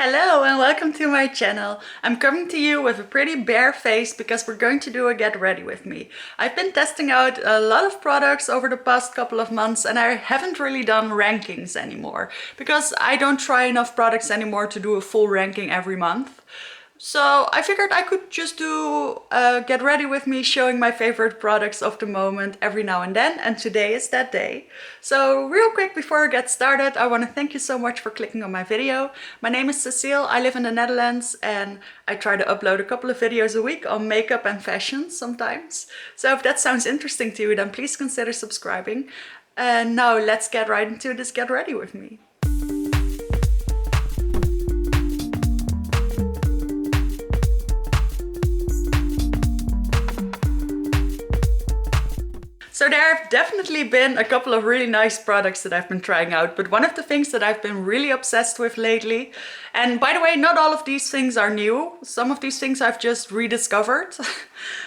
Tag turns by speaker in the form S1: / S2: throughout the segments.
S1: Hello and welcome to my channel. I'm coming to you with a pretty bare face because we're going to do a get ready with me. I've been testing out a lot of products over the past couple of months and I haven't really done rankings anymore because I don't try enough products anymore to do a full ranking every month. So I figured I could just do a get ready with me showing my favorite products of the moment every now and then, and today is that day. So real quick before I get started, I want to thank you so much for clicking on my video. My name is Cecile, I live in the Netherlands and I try to upload a couple of videos a week on makeup and fashion sometimes. So if that sounds interesting to you, then please consider subscribing. And now let's get right into this get ready with me. So there have definitely been a couple of really nice products that I've been trying out, but one of the things that I've been really obsessed with lately, and by the way, not all of these things are new. Some of these things I've just rediscovered.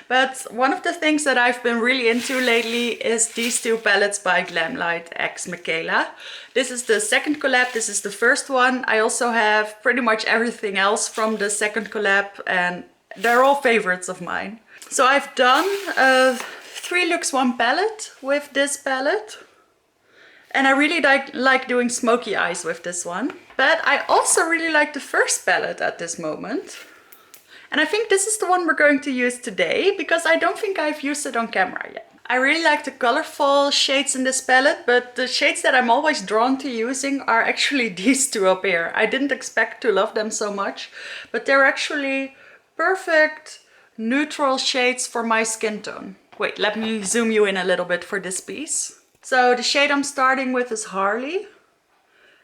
S1: But one of the things that I've been really into lately is these two palettes by Glamlite x Mikayla. This is the second collab, this is the first one. I also have pretty much everything else from the second collab and they're all favorites of mine. So I've done 3 looks 1 palette with this palette. And I really like doing smoky eyes with this one. But I also really like the first palette at this moment. And I think this is the one we're going to use today because I don't think I've used it on camera yet. I really like the colorful shades in this palette, but the shades that I'm always drawn to using are actually these two up here. I didn't expect to love them so much, but they're actually perfect neutral shades for my skin tone. Wait, let me zoom you in a little bit for this piece. So the shade I'm starting with is Harley.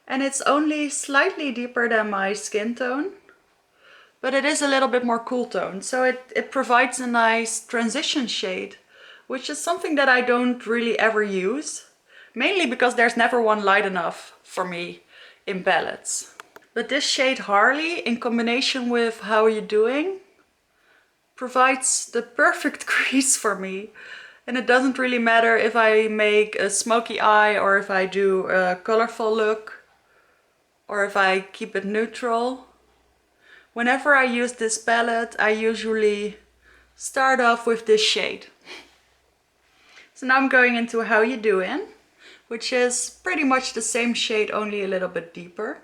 S1: And it's only slightly deeper than my skin tone. But it is a little bit more cool tone. So it provides a nice transition shade. Which is something that I don't really ever use. Mainly because there's never one light enough for me in palettes. But this shade Harley in combination with How Are You Doing provides the perfect crease for me. And it doesn't really matter if I make a smoky eye or if I do a colorful look or if I keep it neutral. Whenever I use this palette, I usually start off with this shade. So now I'm going into How You Doing, which is pretty much the same shade, only a little bit deeper.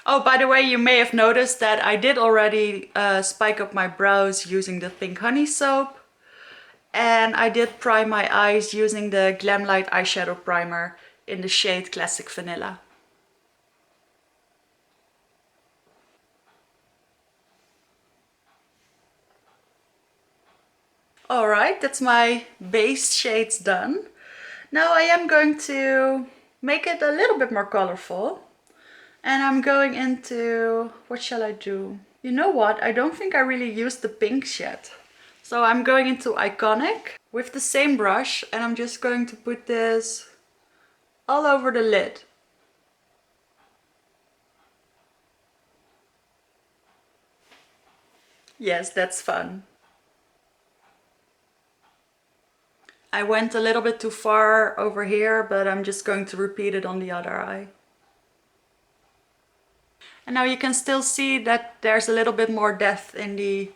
S1: Oh, by the way, you may have noticed that I did already spike up my brows using the Pink Honey soap. And I did prime my eyes using the Glamlite eyeshadow primer in the shade Classic Vanilla. Alright, that's my base shades done. Now I am going to make it a little bit more colorful. And I'm going into, what shall I do? You know what, I don't think I really used the pinks yet. So I'm going into Iconic with the same brush and I'm just going to put this all over the lid. Yes, that's fun. I went a little bit too far over here, but I'm just going to repeat it on the other eye. And now you can still see that there's a little bit more depth in the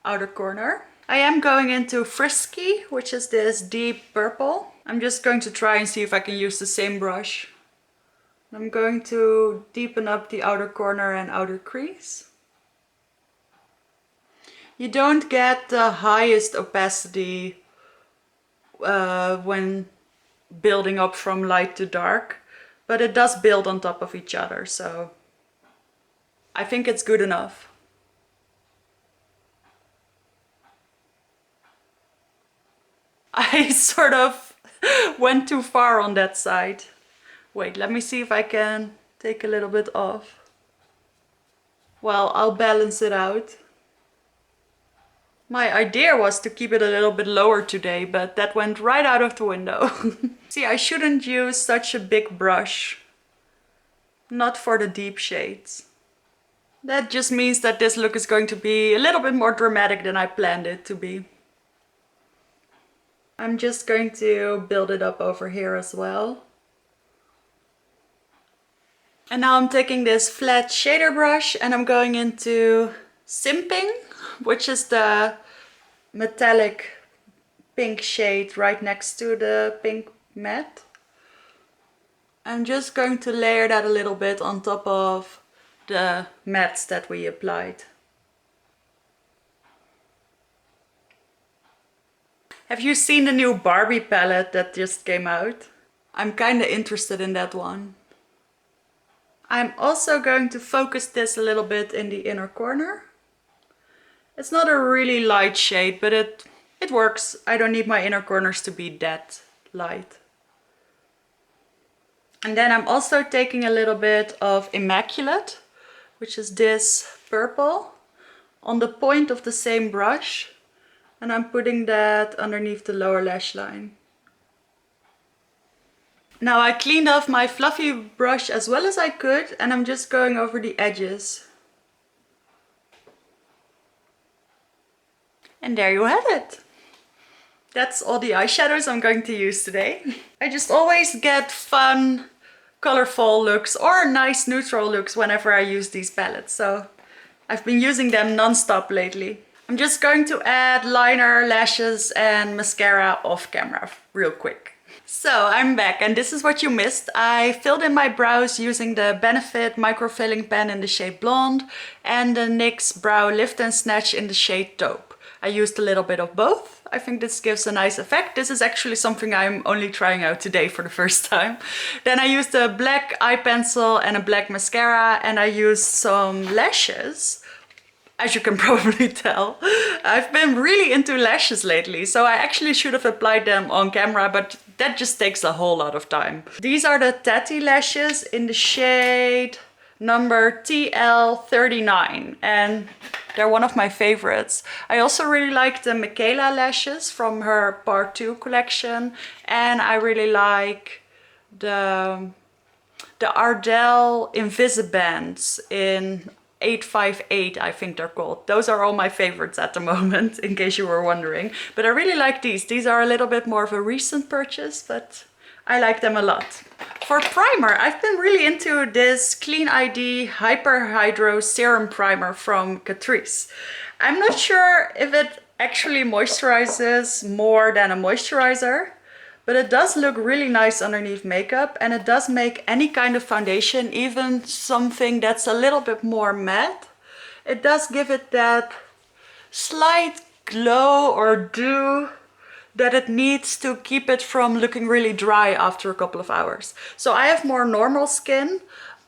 S1: outer corner. I am going into Frisky, which is this deep purple. I'm just going to try and see if I can use the same brush. I'm going to deepen up the outer corner and outer crease. You don't get the highest opacity when building up from light to dark, but it does build on top of each other, so I think it's good enough. I sort of went too far on that side. Wait, let me see if I can take a little bit off. Well, I'll balance it out. My idea was to keep it a little bit lower today, but that went right out of the window. See, I shouldn't use such a big brush. Not for the deep shades. That just means that this look is going to be a little bit more dramatic than I planned it to be. I'm just going to build it up over here as well. And now I'm taking this flat shader brush and I'm going into Simping, which is the metallic pink shade right next to the pink matte. I'm just going to layer that a little bit on top of the mattes that we applied. Have you seen the new Barbie palette that just came out? I'm kinda interested in that one. I'm also going to focus this a little bit in the inner corner. It's not a really light shade, but it works. I don't need my inner corners to be that light. And then I'm also taking a little bit of Immaculate, which is this purple, on the point of the same brush. And I'm putting that underneath the lower lash line. Now I cleaned off my fluffy brush as well as I could, and I'm just going over the edges. And there you have it. That's all the eyeshadows I'm going to use today. I just always get fun, colorful looks or nice neutral looks whenever I use these palettes. So I've been using them non-stop lately. I'm just going to add liner, lashes and mascara off camera real quick. So I'm back and this is what you missed. I filled in my brows using the Benefit microfilling pen in the shade Blonde and the NYX Brow Lift and Snatch in the shade Taupe. I used a little bit of both. I think this gives a nice effect. This is actually something I'm only trying out today for the first time. Then I used a black eye pencil and a black mascara, and I used some lashes. As you can probably tell, I've been really into lashes lately, so I actually should have applied them on camera, but that just takes a whole lot of time. These are the Tatti lashes in the shade number TL39, and they're one of my favorites. I also really like the Mikayla lashes from her Part 2 collection, and I really like the Ardell Invisibands in 858, I think they're called. Those are all my favorites at the moment, in case you were wondering. But I really like these. These are a little bit more of a recent purchase, but I like them a lot. For primer, I've been really into this Clean ID Hyper Hydro Serum Primer from Catrice. I'm not sure if it actually moisturizes more than a moisturizer, but it does look really nice underneath makeup, and it does make any kind of foundation, even something that's a little bit more matte. It does give it that slight glow or dew that it needs to keep it from looking really dry after a couple of hours. So I have more normal skin,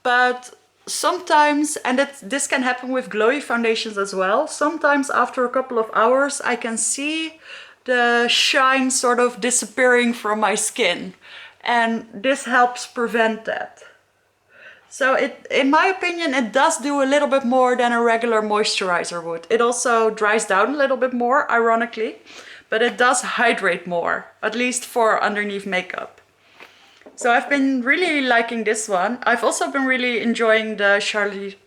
S1: but sometimes, and this can happen with glowy foundations as well, sometimes after a couple of hours I can see the shine sort of disappearing from my skin, and this helps prevent that. So in my opinion, it does do a little bit more than a regular moisturizer would. It also dries down a little bit more, ironically, but it does hydrate more, at least for underneath makeup. So I've been really liking this one. I've also been really enjoying the Charlotte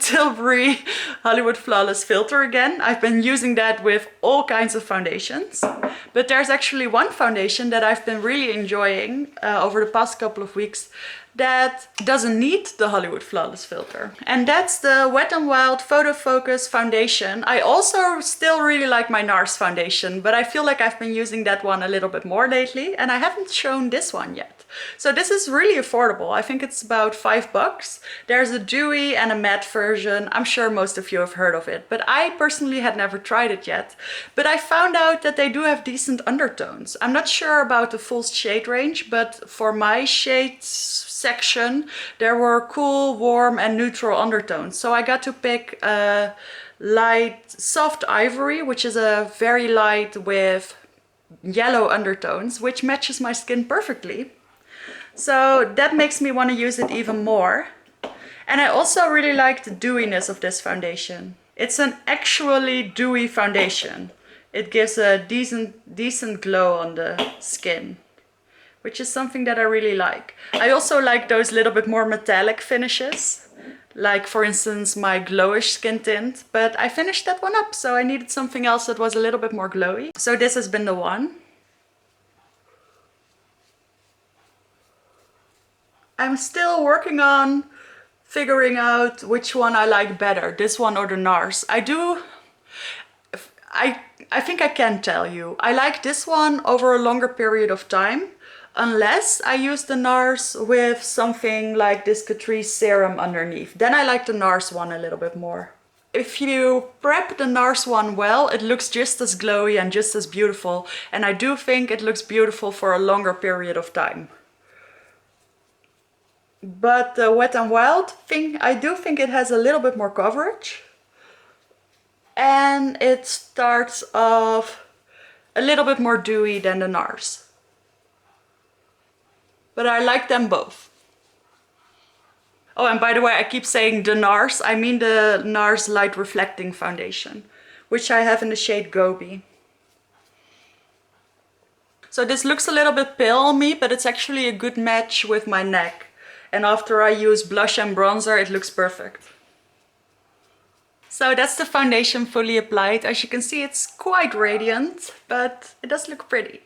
S1: Tilbury Hollywood Flawless filter again. I've been using that with all kinds of foundations. But there's actually one foundation that I've been really enjoying over the past couple of weeks that doesn't need the Hollywood Flawless filter. And that's the Wet n Wild Photo Focus foundation. I also still really like my NARS foundation, but I feel like I've been using that one a little bit more lately, and I haven't shown this one yet. So this is really affordable. I think it's about $5. There's a dewy and a matte version. I'm sure most of you have heard of it, but I personally had never tried it yet. But I found out that they do have decent undertones. I'm not sure about the full shade range, but for my shades section, there were cool, warm and neutral undertones. So I got to pick a light soft ivory, which is a very light with yellow undertones, which matches my skin perfectly. So that makes me want to use it even more. And I also really like the dewiness of this foundation. It's an actually dewy foundation. It gives a decent glow on the skin, which is something that I really like. I also like those little bit more metallic finishes, like for instance my glowish skin tint, but I finished that one up, so I needed something else that was a little bit more glowy. So this has been the one. I'm still working on figuring out which one I like better, this one or the NARS. I think I can tell you. I like this one over a longer period of time, unless I use the NARS with something like this Catrice serum underneath. Then I like the NARS one a little bit more. If you prep the NARS one well, it looks just as glowy and just as beautiful. And I do think it looks beautiful for a longer period of time. But the Wet n Wild thing, I do think it has a little bit more coverage. And it starts off a little bit more dewy than the NARS. But I like them both. Oh, and by the way, I keep saying the NARS. I mean the NARS Light Reflecting Foundation, which I have in the shade Gobi. So this looks a little bit pale on me, but it's actually a good match with my neck. And after I use blush and bronzer, it looks perfect. So that's the foundation fully applied. As you can see, it's quite radiant, but it does look pretty.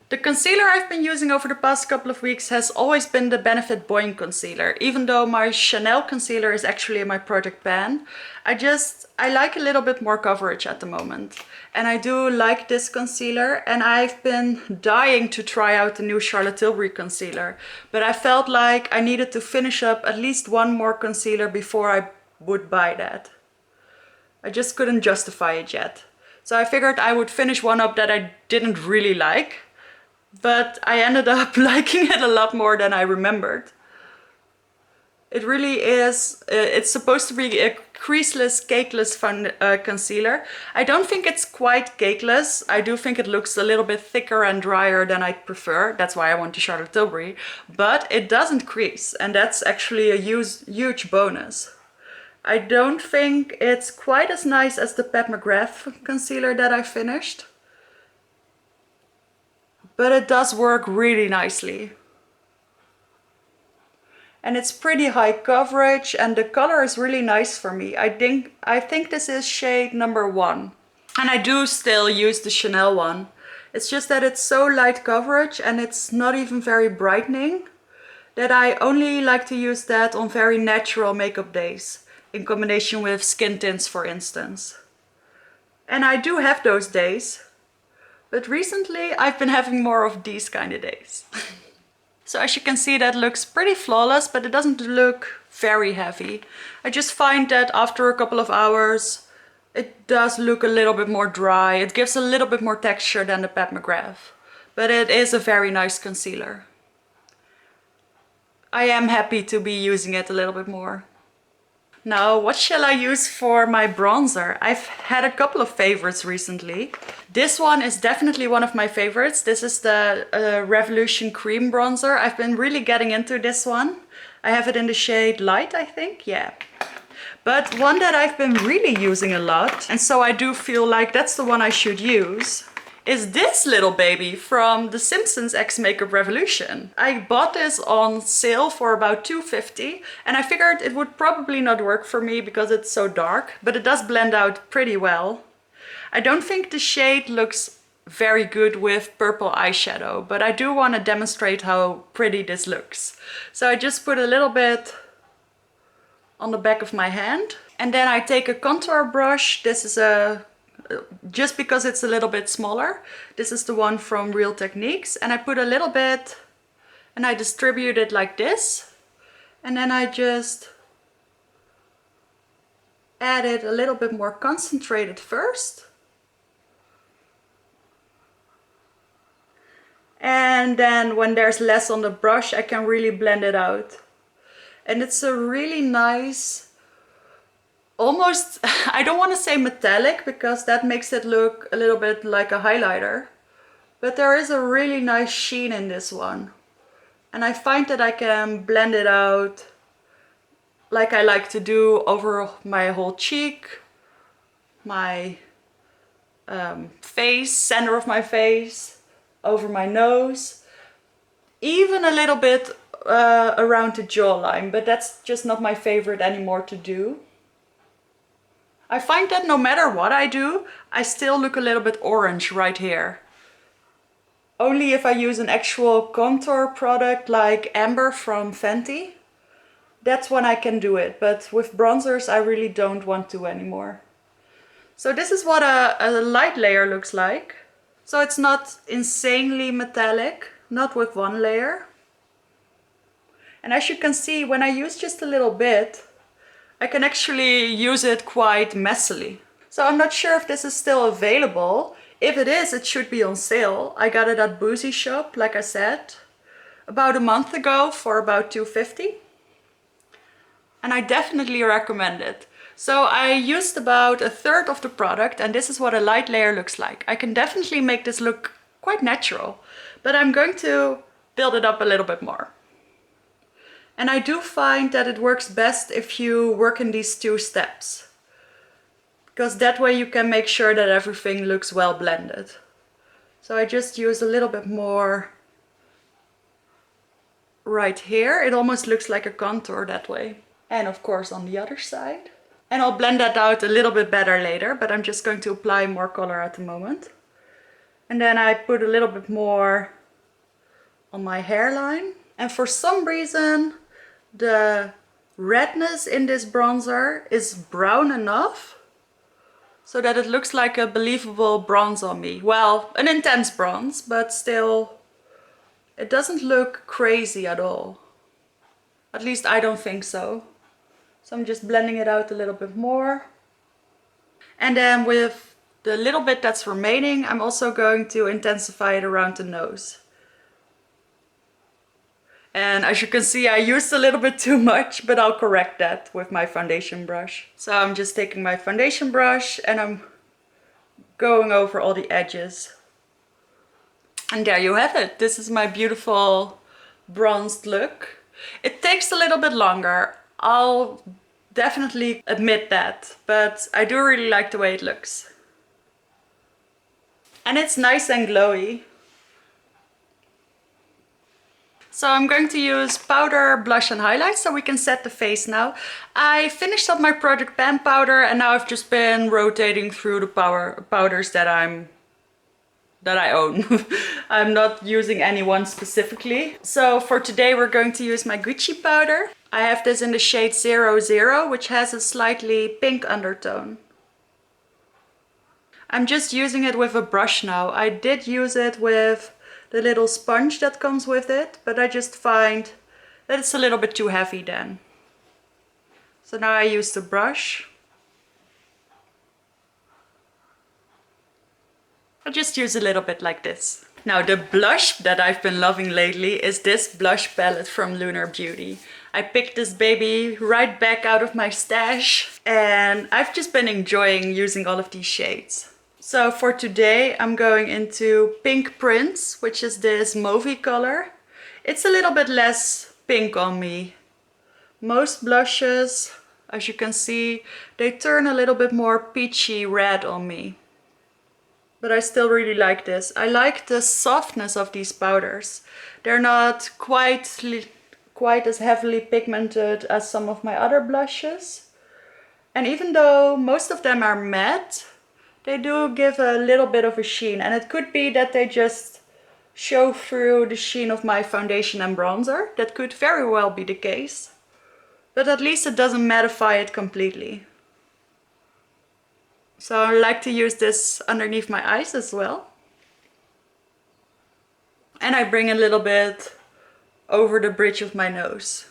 S1: The concealer I've been using over the past couple of weeks has always been the Benefit Boing concealer. Even though my Chanel concealer is actually in my Project Pan, I like a little bit more coverage at the moment. And I do like this concealer, and I've been dying to try out the new Charlotte Tilbury concealer. But I felt like I needed to finish up at least one more concealer before I would buy that. I just couldn't justify it yet. So I figured I would finish one up that I didn't really like. But I ended up liking it a lot more than I remembered. It really is, it's supposed to be a creaseless, cakeless concealer. I don't think it's quite cakeless. I do think it looks a little bit thicker and drier than I prefer. That's why I want the Charlotte Tilbury. But it doesn't crease, and that's actually a huge bonus. I don't think it's quite as nice as the Pat McGrath concealer that I finished. But it does work really nicely. And it's pretty high coverage, and the color is really nice for me. I think this is shade number 1. And I do still use the Chanel one. It's just that it's so light coverage and it's not even very brightening, that I only like to use that on very natural makeup days, in combination with skin tints, for instance. And I do have those days. But recently I've been having more of these kind of days. So as you can see, that looks pretty flawless, but it doesn't look very heavy. I just find that after a couple of hours, it does look a little bit more dry. It gives a little bit more texture than the Pat McGrath. But it is a very nice concealer. I am happy to be using it a little bit more. Now, what shall I use for my bronzer? I've had a couple of favorites recently. This one is definitely one of my favorites. This is the Revolution Cream Bronzer. I've been really getting into this one. I have it in the shade Light, I think, yeah. But one that I've been really using a lot, and so I do feel like that's the one I should use, is this little baby from The Simpsons X Makeup Revolution. I bought this on sale for about $2.50, and I figured it would probably not work for me because it's so dark, but it does blend out pretty well. I don't think the shade looks very good with purple eyeshadow, but I do want to demonstrate how pretty this looks. So I just put a little bit on the back of my hand, and then I take a contour brush. This is just because it's a little bit smaller. This is the one from Real Techniques, and I put a little bit and I distribute it like this, and then I just add it a little bit more concentrated first, and then when there's less on the brush I can really blend it out. And it's a really nice, almost, I don't want to say metallic because that makes it look a little bit like a highlighter, but there is a really nice sheen in this one. And I find that I can blend it out like I like to do over my whole cheek, my face, center of my face, over my nose, even a little bit around the jawline, but that's just not my favorite anymore to do. I find that no matter what I do, I still look a little bit orange right here. Only if I use an actual contour product like Amber from Fenty, that's when I can do it. But with bronzers, I really don't want to anymore. So this is what a light layer looks like. So it's not insanely metallic, not with one layer. And as you can see, when I use just a little bit, I can actually use it quite messily. So I'm not sure if this is still available. If it is, it should be on sale. I got it at Boozy Shop, like I said, about a month ago for about $2.50. And I definitely recommend it. So I used about a third of the product, and this is what a light layer looks like. I can definitely make this look quite natural, but I'm going to build it up a little bit more. And I do find that it works best if you work in these two steps, because that way you can make sure that everything looks well blended. So I just use a little bit more right here. It almost looks like a contour that way. And of course on the other side. And I'll blend that out a little bit better later, but I'm just going to apply more color at the moment. And then I put a little bit more on my hairline. And for some reason, the redness in this bronzer is brown enough so that it looks like a believable bronze on me. Well, an intense bronze, but still, it doesn't look crazy at all. At least I don't think so. So I'm just blending it out a little bit more. And then with the little bit that's remaining, I'm also going to intensify it around the nose. And as you can see, I used a little bit too much, but I'll correct that with my foundation brush. So I'm just taking my foundation brush and I'm going over all the edges. And there you have it. This is my beautiful bronzed look. It takes a little bit longer. I'll definitely admit that, but I do really like the way it looks. And it's nice and glowy. So I'm going to use powder, blush and highlight so we can set the face now. I finished up my Project Pan powder and now I've just been rotating through the powders that I own. I'm not using any one specifically. So for today we're going to use my Gucci powder. I have this in the shade 00, which has a slightly pink undertone. I'm just using it with a brush now. I did use it with the little sponge that comes with it, but I just find that it's a little bit too heavy then. So now I use the brush. I'll just use a little bit like this. Now the blush that I've been loving lately is this blush palette from Lunar Beauty. I picked this baby right back out of my stash and I've just been enjoying using all of these shades. So for today I'm going into Pink Prince, which is this mauvey color. It's a little bit less pink on me. Most blushes, as you can see, they turn a little bit more peachy red on me. But I still really like this. I like the softness of these powders. They're not quite as heavily pigmented as some of my other blushes. And even though most of them are matte, they do give a little bit of a sheen. And it could be that they just show through the sheen of my foundation and bronzer. That could very well be the case. But at least it doesn't mattify it completely. So I like to use this underneath my eyes as well. And I bring a little bit over the bridge of my nose.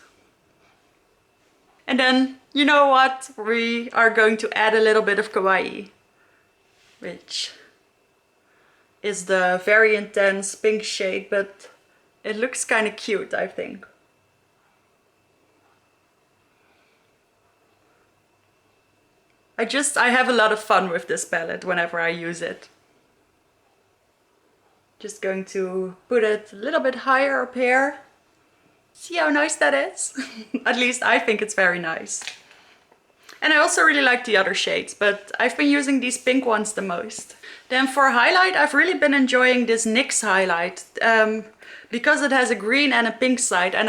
S1: And then, you know what? We are going to add a little bit of kawaii, which is the very intense pink shade, but it looks kind of cute, I think. I have a lot of fun with this palette whenever I use it. Just going to put it a little bit higher up here. See how nice that is? At least I think it's very nice. And I also really like the other shades, but I've been using these pink ones the most. Then for highlight, I've really been enjoying this NYX highlight. because it has a green and a pink side, and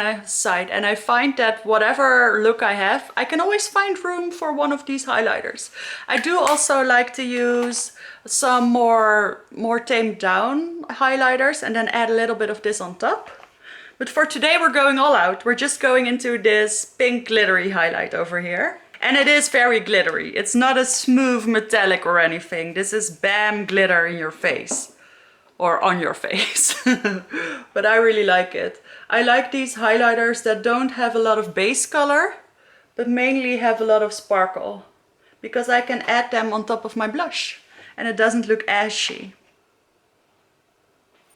S1: I find that whatever look I have, I can always find room for one of these highlighters. I do also like to use some more tamed down highlighters and then add a little bit of this on top. But for today we're going all out. We're just going into this pink glittery highlight over here. And it is very glittery. It's not a smooth metallic or anything. This is bam glitter in your face. Or on your face. But I really like it. I like these highlighters that don't have a lot of base color, but mainly have a lot of sparkle. Because I can add them on top of my blush. And it doesn't look ashy.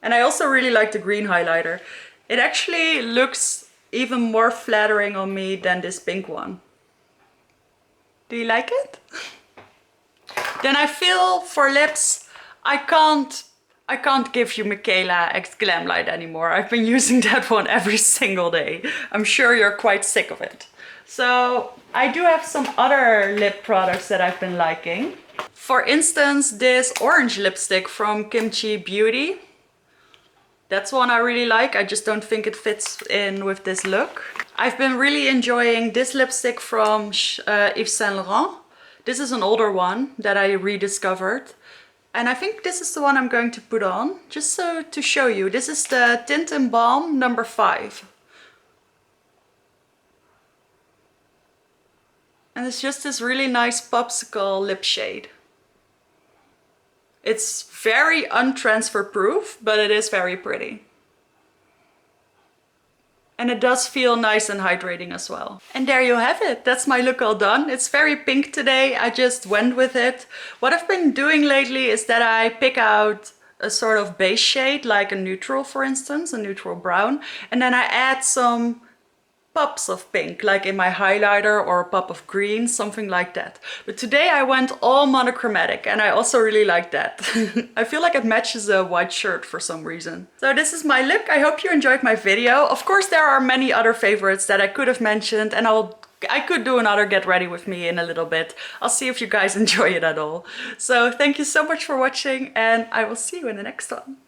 S1: And I also really like the green highlighter. It actually looks even more flattering on me than this pink one. Do you like it? Then I feel for lips, I can't give you Mikayla X Glamlite anymore. I've been using that one every single day. I'm sure you're quite sick of it. So I do have some other lip products that I've been liking. For instance, this orange lipstick from Kimchi Beauty. That's one I really like. I just don't think it fits in with this look. I've been really enjoying this lipstick from Yves Saint Laurent. This is an older one that I rediscovered. And I think this is the one I'm going to put on, just so to show you. This is the Tint and Balm number 5. And it's just this really nice popsicle lip shade. It's very untransfer proof, but it is very pretty. And it does feel nice and hydrating as well. And there you have it. That's my look all done. It's very pink today. I just went with it. What I've been doing lately is that I pick out a sort of base shade, like a neutral, for instance, a neutral brown. And then I add some pops of pink, like in my highlighter, or a pop of green, something like that. But today I went all monochromatic, and I also really like that. I feel like it matches a white shirt for some reason. So this is my look. I hope you enjoyed my video. Of course, there are many other favorites that I could have mentioned, and I could do another get ready with me in a little bit. I'll see if you guys enjoy it at all. So thank you so much for watching, and I will see you in the next one.